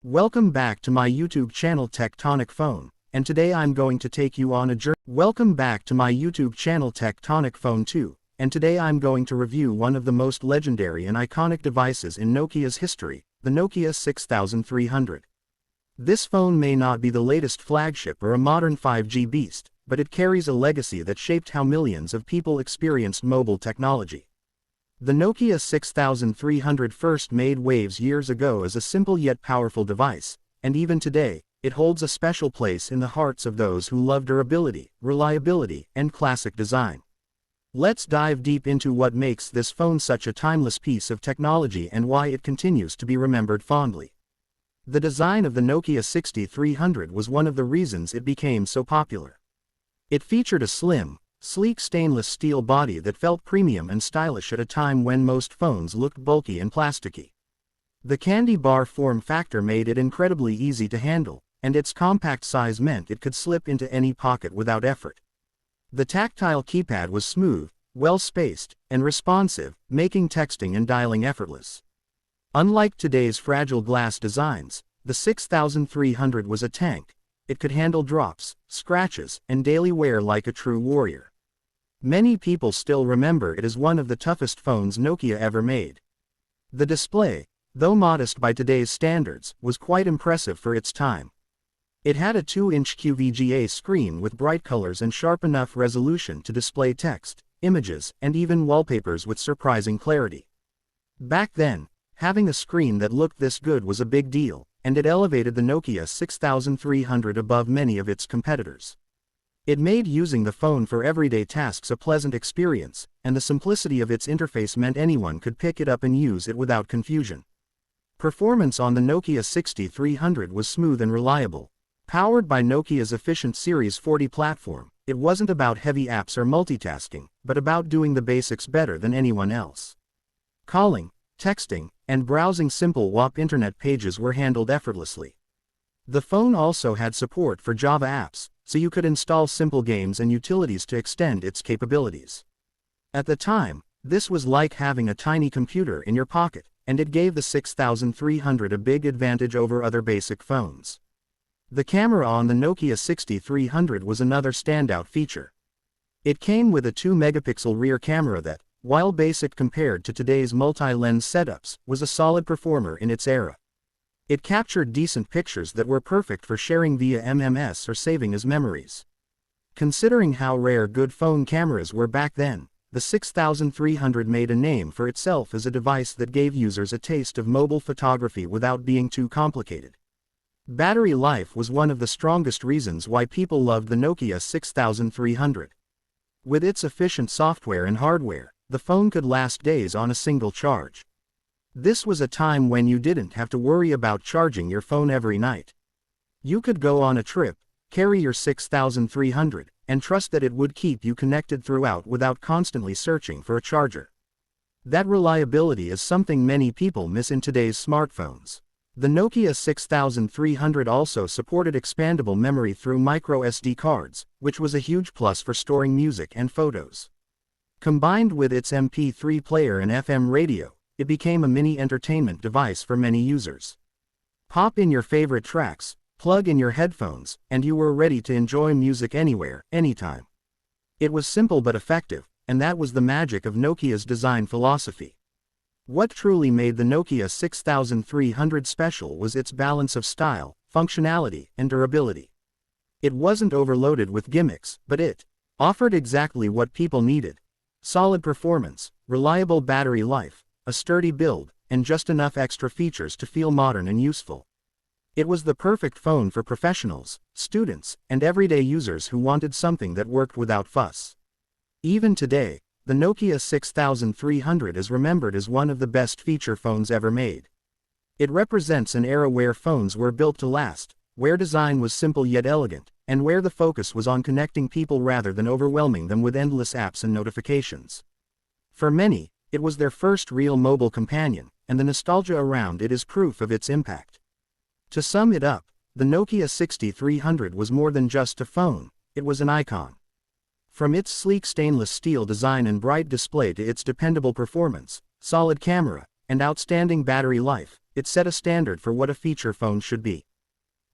Welcome back to my YouTube channel Tectonic Phone, and today I'm going to take you on a journey. Welcome back to my YouTube channel Tectonic Phone 2, and today I'm going to review one of the most legendary and iconic devices in Nokia's history, the Nokia 6300. This phone may not be the latest flagship or a modern 5G beast, but it carries a legacy that shaped how millions of people experienced mobile technology. The Nokia 6300 first made waves years ago as a simple yet powerful device, and even today, it holds a special place in the hearts of those who love durability, reliability, and classic design. Let's dive deep into what makes this phone such a timeless piece of technology and why it continues to be remembered fondly. The design of the Nokia 6300 was one of the reasons it became so popular. It featured a slim, sleek stainless steel body that felt premium and stylish at a time when most phones looked bulky and plasticky. The candy bar form factor made it incredibly easy to handle, and its compact size meant it could slip into any pocket without effort. The tactile keypad was smooth, well-spaced, and responsive, making texting and dialing effortless. Unlike today's fragile glass designs, the 6300 was a tank. It could handle drops, scratches, and daily wear like a true warrior. Many people still remember it as one of the toughest phones Nokia ever made. The display, though modest by today's standards, was quite impressive for its time. It had a 2-inch QVGA screen with bright colors and sharp enough resolution to display text, images, and even wallpapers with surprising clarity. Back then, having a screen that looked this good was a big deal, and it elevated the Nokia 6300 above many of its competitors. It made using the phone for everyday tasks a pleasant experience, and the simplicity of its interface meant anyone could pick it up and use it without confusion. Performance on the Nokia 6300 was smooth and reliable. Powered by Nokia's efficient Series 40 platform, it wasn't about heavy apps or multitasking, but about doing the basics better than anyone else. Calling, texting, and browsing simple WAP internet pages were handled effortlessly. The phone also had support for Java apps, so you could install simple games and utilities to extend its capabilities. At the time, this was like having a tiny computer in your pocket, and it gave the 6300 a big advantage over other basic phones. The camera on the Nokia 6300 was another standout feature. It came with a 2-megapixel rear camera that, while basic compared to today's multi-lens setups, was a solid performer in its era. It captured decent pictures that were perfect for sharing via MMS or saving as memories. Considering how rare good phone cameras were back then, the 6300 made a name for itself as a device that gave users a taste of mobile photography without being too complicated. Battery life was one of the strongest reasons why people loved the Nokia 6300. With its efficient software and hardware, the phone could last days on a single charge. This was a time when you didn't have to worry about charging your phone every night. You could go on a trip, carry your 6300, and trust that it would keep you connected throughout without constantly searching for a charger. That reliability is something many people miss in today's smartphones. The Nokia 6300 also supported expandable memory through micro SD cards, which was a huge plus for storing music and photos. Combined with its MP3 player and FM radio, it became a mini entertainment device for many users. Pop in your favorite tracks, plug in your headphones, and you were ready to enjoy music anywhere, anytime. It was simple but effective, and that was the magic of Nokia's design philosophy. What truly made the Nokia 6300 special was its balance of style, functionality, and durability. It wasn't overloaded with gimmicks, but it offered exactly what people needed: solid performance, reliable battery life, a sturdy build, and just enough extra features to feel modern and useful. It was the perfect phone for professionals, students, and everyday users who wanted something that worked without fuss. Even today, the Nokia 6300 is remembered as one of the best feature phones ever made. It represents an era where phones were built to last, where design was simple yet elegant, and where the focus was on connecting people rather than overwhelming them with endless apps and notifications. For many, it was their first real mobile companion, and the nostalgia around it is proof of its impact. To sum it up, the Nokia 6300 was more than just a phone, it was an icon. From its sleek stainless steel design and bright display to its dependable performance, solid camera, and outstanding battery life, it set a standard for what a feature phone should be.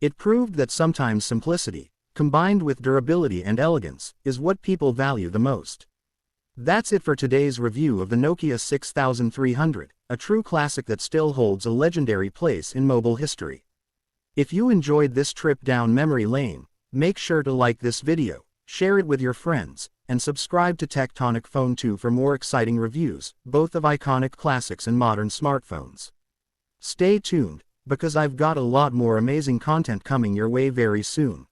It proved that sometimes simplicity, combined with durability and elegance, is what people value the most. That's it for today's review of the Nokia 6300, a true classic that still holds a legendary place in mobile history. If you enjoyed this trip down memory lane, make sure to like this video, share it with your friends, and subscribe to Tectonic Phone 2 for more exciting reviews, both of iconic classics and modern smartphones. Stay tuned, because I've got a lot more amazing content coming your way very soon.